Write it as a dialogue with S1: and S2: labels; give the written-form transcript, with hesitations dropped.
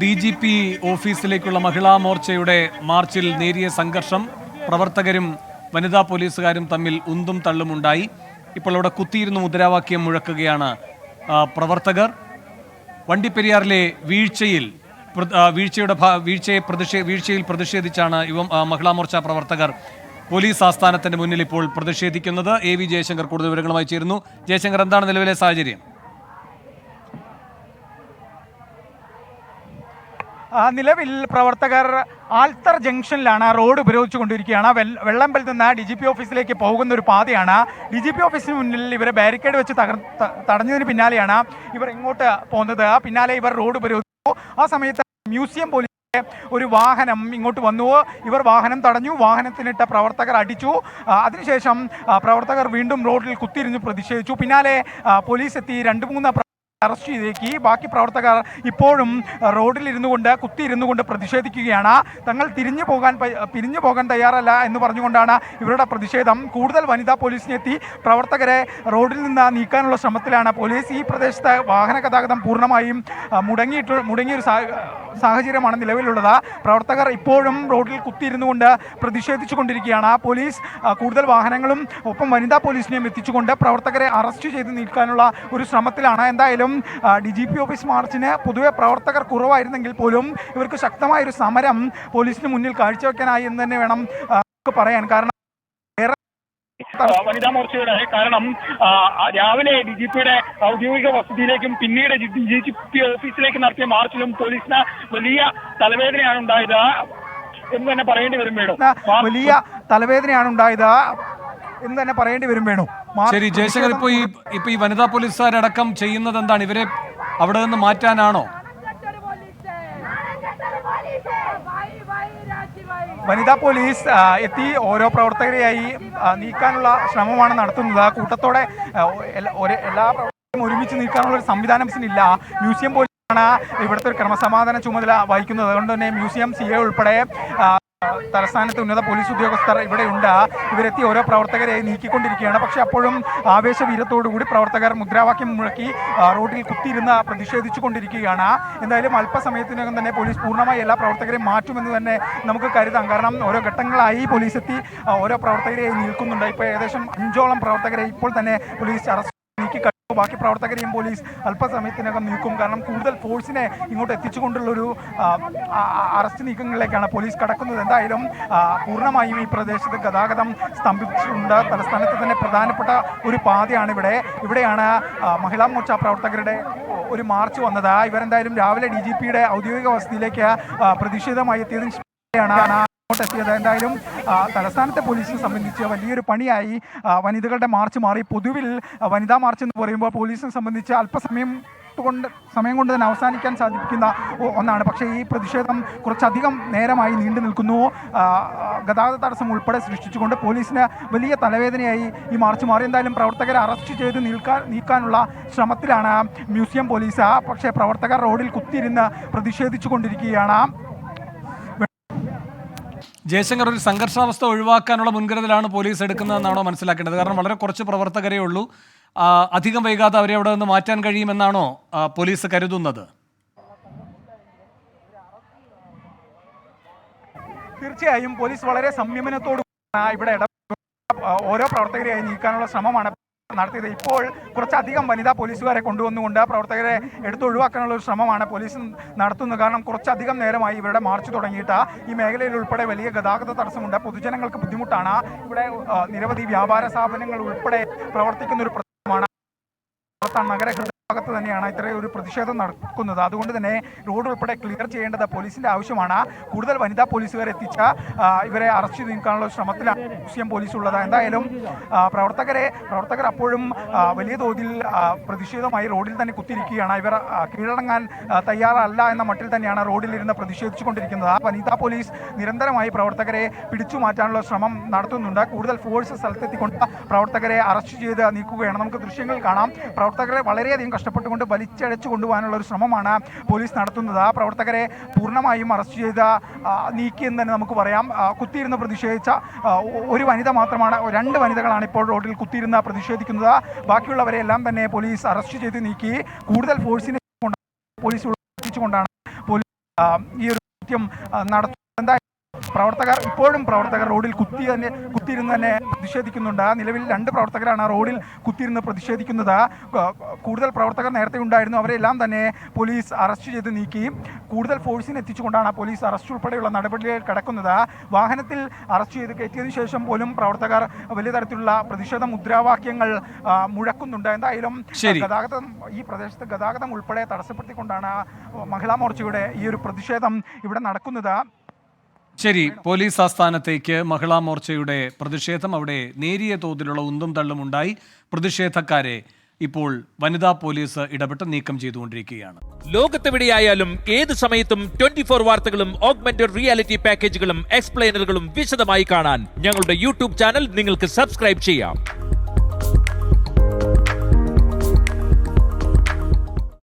S1: DGP ഓഫീസിലേക്കുള്ള മഹിളാ മോർച്ചയുടെ മാർച്ചിൽ നേരിയ സംഘർഷം. പ്രവർത്തകരും വനിതാ പോലീസുകാരും തമ്മിൽ ഉന്തും തള്ളുമുണ്ടായി. ഇപ്പോൾ അവിടെ കുത്തിയിരുന്ന് മുദ്രാവാക്യം മുഴക്കുകയാണ് പ്രവർത്തകർ. വണ്ടിപ്പെരിയാറിലെ വീഴ്ചയിൽ പ്രതിഷേധിച്ചാണ് മഹിളാ മോർച്ച പ്രവർത്തകർ പോലീസ് ആസ്ഥാനത്തിന്റെ മുന്നിൽ ഇപ്പോൾ പ്രതിഷേധിക്കുന്നത്. AV ജയശങ്കർ കൂടുതൽ വിവരങ്ങളുമായി ചേരുന്നു. ജയശങ്കർ, എന്താണ് നിലവിലെ സാഹചര്യം?
S2: നിലവിൽ പ്രവർത്തകർ ആൽത്തർ ജംഗ്ഷനിലാണ്. റോഡ് ഉപരോധിച്ചുകൊണ്ടിരിക്കുകയാണ്. വെള്ളമ്പലത്ത് നിന്ന് DGP ഓഫീസിലേക്ക് പോകുന്ന ഒരു പാതയാണ്. DGP ഓഫീസിന് മുന്നിൽ ഇവരെ ബാരിക്കേഡ് വെച്ച് തടഞ്ഞതിന് പിന്നാലെയാണ് ഇവർ ഇങ്ങോട്ട് പോകുന്നത്. പിന്നാലെ ഇവർ റോഡ് ഉപരോധിച്ചു. ആ സമയത്ത് മ്യൂസിയം പോലീസിന്റെ ഒരു വാഹനം ഇങ്ങോട്ട് വന്നു. ഇവർ വാഹനം തടഞ്ഞു. വാഹനത്തിനിട്ട പ്രവർത്തകർ അടിച്ചു. അതിനുശേഷം പ്രവർത്തകർ വീണ്ടും റോഡിൽ കുത്തിരിഞ്ഞ് പ്രതിഷേധിച്ചു. പിന്നാലെ പോലീസ് എത്തി 2-3 അറസ്റ്റ് ചെയ്തേക്ക്. ബാക്കി പ്രവർത്തകർ ഇപ്പോഴും റോഡിൽ കുത്തിയിരുന്നു കൊണ്ട് പ്രതിഷേധിക്കുകയാണ്. തങ്ങൾ പിരിഞ്ഞു പോകാൻ തയ്യാറല്ല എന്ന് പറഞ്ഞുകൊണ്ടാണ് ഇവരുടെ പ്രതിഷേധം. കൂടുതൽ വനിതാ പോലീസിനെത്തി പ്രവർത്തകരെ റോഡിൽ നിന്ന് നീക്കാനുള്ള ശ്രമത്തിലാണ് പോലീസ്. ഈ പ്രദേശത്ത് വാഹന ഗതാഗതം പൂർണ്ണമായും മുടങ്ങിയൊരു സാഹചര്യമാണ് നിലവിലുള്ളത്. പ്രവർത്തകർ ഇപ്പോഴും റോഡിൽ കുത്തിയിരുന്നു പ്രതിഷേധിച്ചു കൊണ്ടിരിക്കുകയാണ്. പോലീസ് കൂടുതൽ വാഹനങ്ങളും ഒപ്പം വനിതാ പോലീസിനെയും എത്തിച്ചുകൊണ്ട് പ്രവർത്തകരെ അറസ്റ്റ് ചെയ്ത് നീക്കാനുള്ള ഒരു ശ്രമത്തിലാണ്. എന്തായാലും DGP ഓഫീസ് മാർച്ചിന് പൊതുവെ പ്രവർത്തകർ കുറവായിരുന്നെങ്കിൽ പോലും ഇവർക്ക് ശക്തമായൊരു സമരം പോലീസിന് മുന്നിൽ കാഴ്ചവെക്കാനായി എന്ന് തന്നെ വേണം പറയാൻ. കാരണം
S3: വനിതാ മോർച്ചയുടെ രാവിലെ DGPയുടെ ഔദ്യോഗിക വസതിയിലേക്കും പിന്നീട് DGP ഓഫീസിലേക്ക് നടത്തിയ മാർച്ചിലും പോലീസിന് വലിയ തലവേദനയാണ് ഉണ്ടായത് എന്ന് തന്നെ പറയേണ്ടി വരും.
S2: വലിയ തലവേദനയാണ് ഉണ്ടായത് എന്ന് തന്നെ പറയേണ്ടി വരും. വേണു,
S1: ശരി ജയശങ്കർ, ഇപ്പൊ ഈ വനിതാ പോലീസുകാരടക്കം ചെയ്യുന്നത് എന്താണ്? ഇവരെ അവിടെ നിന്ന് മാറ്റാനാണോ?
S2: വനിതാ പോലീസ് എത്തി ഓരോ പ്രവർത്തകരെയായി നീക്കാനുള്ള ശ്രമമാണ് നടത്തുന്നത്. കൂട്ടത്തോടെ എല്ലാ പ്രവർത്തകരും ഒരുമിച്ച് നീക്കാനുള്ള ഒരു സംവിധാനം ഇല്ല. മ്യൂസിയം പോലീസാണ് ഇവിടുത്തെ ഒരു ക്രമസമാധാന ചുമതല വഹിക്കുന്നത്. അതുകൊണ്ട് തന്നെ മ്യൂസിയം CA ഉൾപ്പെടെ തലസ്ഥാനത്ത് ഉന്നത പോലീസ് ഉദ്യോഗസ്ഥർ ഇവിടെയുണ്ട്. ഇവരെത്തി ഓരോ പ്രവർത്തകരെയായി നീക്കിക്കൊണ്ടിരിക്കുകയാണ്. പക്ഷേ അപ്പോഴും ആവേശവീര്യത്തോടുകൂടി പ്രവർത്തകർ മുദ്രാവാക്യം മുഴക്കി റോഡിൽ കുത്തിയിരുന്ന് പ്രതിഷേധിച്ചു കൊണ്ടിരിക്കുകയാണ്. എന്തായാലും അല്പസമയത്തിനകം തന്നെ പോലീസ് പൂർണ്ണമായി എല്ലാ പ്രവർത്തകരെയും മാറ്റുമെന്ന് തന്നെ നമുക്ക് കരുതാം. കാരണം ഓരോ ഘട്ടങ്ങളായി പോലീസ് എത്തി ഓരോ പ്രവർത്തകരെയായി നിൽക്കുന്നുണ്ട്. ഇപ്പോൾ ഏകദേശം 5ഓളം പ്രവർത്തകരെ ഇപ്പോൾ തന്നെ പോലീസ് അറസ്റ്റ് നീക്കി. ബാക്കി പ്രവർത്തകരെയും പോലീസ് അല്പസമയത്തിനകം നീക്കും. കാരണം കൂടുതൽ ഫോഴ്സിനെ ഇങ്ങോട്ട് എത്തിച്ചുകൊണ്ടുള്ളൊരു അറസ്റ്റ് നീക്കങ്ങളിലേക്കാണ് പോലീസ് കടക്കുന്നത്. എന്തായാലും പൂർണ്ണമായും ഈ പ്രദേശത്ത് ഗതാഗതം സ്തംഭിച്ചിട്ടുണ്ട്. തലസ്ഥാനത്ത് തന്നെ പ്രധാനപ്പെട്ട ഒരു പാതയാണ് ഇവിടെയാണ് മഹിളാ മോർച്ച പ്രവർത്തകരുടെ ഒരു മാർച്ച് വന്നത്. ഇവരെന്തായാലും രാവിലെ DGPയുടെ ഔദ്യോഗിക വസതിയിലേക്ക് പ്രതിഷേധമായി എത്തിയതിന് ശേഷമാണ് എത്തിയത്. എന്തായാലും തലസ്ഥാനത്തെ പോലീസിനെ സംബന്ധിച്ച് വലിയൊരു പണിയായി വനിതകളുടെ മാർച്ച് മാറി. പൊതുവിൽ വനിതാ മാർച്ച് എന്ന് പറയുമ്പോൾ പോലീസിനെ സംബന്ധിച്ച് അല്പസമയം കൊണ്ട് തന്നെ അവസാനിക്കാൻ സാധിക്കുന്ന ഒന്നാണ്. പക്ഷേ ഈ പ്രതിഷേധം കുറച്ചധികം നേരമായി നീണ്ടു നിൽക്കുന്നു. ഗതാഗത തടസ്സം ഉൾപ്പെടെ സൃഷ്ടിച്ചുകൊണ്ട് പോലീസിന് വലിയ തലവേദനയായി ഈ മാർച്ച് മാറി. എന്തായാലും പ്രവർത്തകരെ അറസ്റ്റ് ചെയ്ത് നീക്കാനുള്ള ശ്രമത്തിലാണ് മ്യൂസിയം പോലീസ്. പക്ഷേ പ്രവർത്തകർ റോഡിൽ കുത്തിയിരുന്ന് പ്രതിഷേധിച്ചു കൊണ്ടിരിക്കുകയാണ്.
S1: ജയശങ്കർ, ഒരു സംഘർഷാവസ്ഥ ഒഴിവാക്കാനുള്ള മുൻകരുതലാണ് പോലീസ് എടുക്കുന്നതെന്നാണോ മനസ്സിലാക്കേണ്ടത്? കാരണം വളരെ കുറച്ച് പ്രവർത്തകരേ ഉള്ളൂ. അധികം വൈകാതെ അവരെ അവിടെ നിന്ന് മാറ്റാൻ കഴിയുമെന്നാണോ പോലീസ് കരുതുന്നത്?
S2: തീർച്ചയായും പോലീസ് വളരെ സംയമനത്തോട് ഇവിടെ ഓരോ പ്രവർത്തകരെയായി നീക്കാനുള്ള ശ്രമമാണ് നടത്തിയത്. ഇപ്പോൾ കുറച്ചധികം വനിതാ പോലീസുകാരെ കൊണ്ടുവന്നുകൊണ്ട് പ്രവർത്തകരെ എടുത്തൊഴിവാക്കാനുള്ള ഒരു ശ്രമമാണ് പോലീസ് നടത്തുന്നത്. കാരണം കുറച്ചധികം നേരമായി ഇവരുടെ മാർച്ച് തുടങ്ങിയിട്ട് ഈ മേഖലയിൽ ഉൾപ്പെടെ വലിയ ഗതാഗത തടസ്സമുണ്ട്. പൊതുജനങ്ങൾക്ക് ബുദ്ധിമുട്ടാണ്. ഇവിടെ നിരവധി വ്യാപാര സ്ഥാപനങ്ങൾ ഉൾപ്പെടെ പ്രവർത്തിക്കുന്ന ഒരു പ്രദേശമാണ്. നഗര ഭാഗത്ത് തന്നെയാണ് ഇത്രയും ഒരു പ്രതിഷേധം നടക്കുന്നത്. അതുകൊണ്ട് തന്നെ റോഡ് ഉൾപ്പെടെ ക്ലിയർ ചെയ്യേണ്ടത് പോലീസിന്റെ ആവശ്യമാണ്. കൂടുതൽ വനിതാ പോലീസുകാർ എത്തിച്ച ഇവരെ അറസ്റ്റ് ചെയ്ത് നീക്കാനുള്ള ശ്രമത്തിലാണ് മ്യൂസിയം പോലീസ് ഉള്ളത്. എന്തായാലും പ്രവർത്തകർ അപ്പോഴും വലിയ തോതിൽ പ്രതിഷേധമായി റോഡിൽ തന്നെ കുത്തിയിരിക്കുകയാണ്. ഇവർ കീഴടങ്ങാൻ തയ്യാറല്ല എന്ന മട്ടിൽ തന്നെയാണ് റോഡിലിരുന്ന് പ്രതിഷേധിച്ചു കൊണ്ടിരിക്കുന്നത്. വനിതാ പോലീസ് നിരന്തരമായി പ്രവർത്തകരെ പിടിച്ചു മാറ്റാനുള്ള ശ്രമം നടത്തുന്നുണ്ട്. കൂടുതൽ ഫോഴ്സ് സ്ഥലത്തെത്തിക്കൊണ്ട് പ്രവർത്തകരെ അറസ്റ്റ് ചെയ്ത് നീക്കുകയാണ്. നമുക്ക് ദൃശ്യങ്ങൾ കാണാം. പ്രവർത്തകരെ വളരെയധികം കഷ്ടപ്പെട്ടുകൊണ്ട് വലിച്ചഴച്ചു കൊണ്ടുപോകാനുള്ള ഒരു ശ്രമമാണ് പോലീസ് നടത്തുന്നത്. പ്രവർത്തകരെ പൂർണ്ണമായും അറസ്റ്റ് ചെയ്ത് നീക്കിയെന്ന് തന്നെ നമുക്ക് പറയാം. കുത്തിയിരുന്ന് പ്രതിഷേധിച്ച ഒരു വനിത മാത്രമാണ്, 2 വനിതകളാണ് ഇപ്പോൾ റോഡിൽ കുത്തിയിരുന്ന് പ്രതിഷേധിക്കുന്നത്. ബാക്കിയുള്ളവരെ എല്ലാം തന്നെ പോലീസ് അറസ്റ്റ് ചെയ്ത് നീക്കി. കൂടുതൽ ഫോഴ്സിനെ പോലീസ് ഉൾപ്പെടുത്തിച്ചുകൊണ്ടാണ് ഈ ഒരു കൃത്യം നടത്തുന്നത്. പ്രവർത്തകർ റോഡിൽ കുത്തിയിരുന്ന് തന്നെ പ്രതിഷേധിക്കുന്നുണ്ട്. നിലവിൽ 2 പ്രവർത്തകരാണ് റോഡിൽ കുത്തിയിരുന്ന് പ്രതിഷേധിക്കുന്നത്. കൂടുതൽ പ്രവർത്തകർ നേരത്തെ ഉണ്ടായിരുന്നു. അവരെല്ലാം തന്നെ പോലീസ് അറസ്റ്റ് ചെയ്ത് നീക്കി. കൂടുതൽ ഫോഴ്സിനെ എത്തിച്ചുകൊണ്ടാണ് പോലീസ് അറസ്റ്റ് ഉൾപ്പെടെയുള്ള നടപടികൾ കടക്കുന്നത്. വാഹനത്തിൽ അറസ്റ്റ് ചെയ്ത് കയറ്റിയതിനു ശേഷം പോലും പ്രവർത്തകർ വലിയ തരത്തിലുള്ള പ്രതിഷേധ മുദ്രാവാക്യങ്ങൾ മുഴക്കുന്നുണ്ട്. എന്തായാലും ഈ പ്രദേശത്ത് ഗതാഗതം ഉൾപ്പെടെ തടസ്സപ്പെടുത്തിക്കൊണ്ടാണ് മഹിളാ മോർച്ചയുടെ ഈ ഒരു പ്രതിഷേധം ഇവിടെ നടക്കുന്നത്.
S1: ശരി, പോലീസ് ആസ്ഥാനത്തേക്ക് മഹിളാ മോർച്ചയുടെ പ്രതിഷേധം, അവിടെ നേരിയ തോതിലുള്ള ഉന്തും തള്ളും ഉണ്ടായി. പ്രതിഷേധക്കാരെ ഇപ്പോൾ വനിതാ പോലീസ് ഇടപെട്ട് നീക്കം ചെയ്തുകൊണ്ടിരിക്കുകയാണ്.
S4: ലോകത്തെവിടെയായാലും ഏത് സമയത്തും 24 വാർത്തകളും ഓഗ്മെന്റഡ് റിയാലിറ്റി പാക്കേജുകളും എക്സ്പ്ലെയിനറുകളും വിശദമായി കാണാൻ ഞങ്ങളുടെ യൂട്യൂബ് ചാനൽ നിങ്ങൾക്ക് സബ്സ്ക്രൈബ് ചെയ്യാം.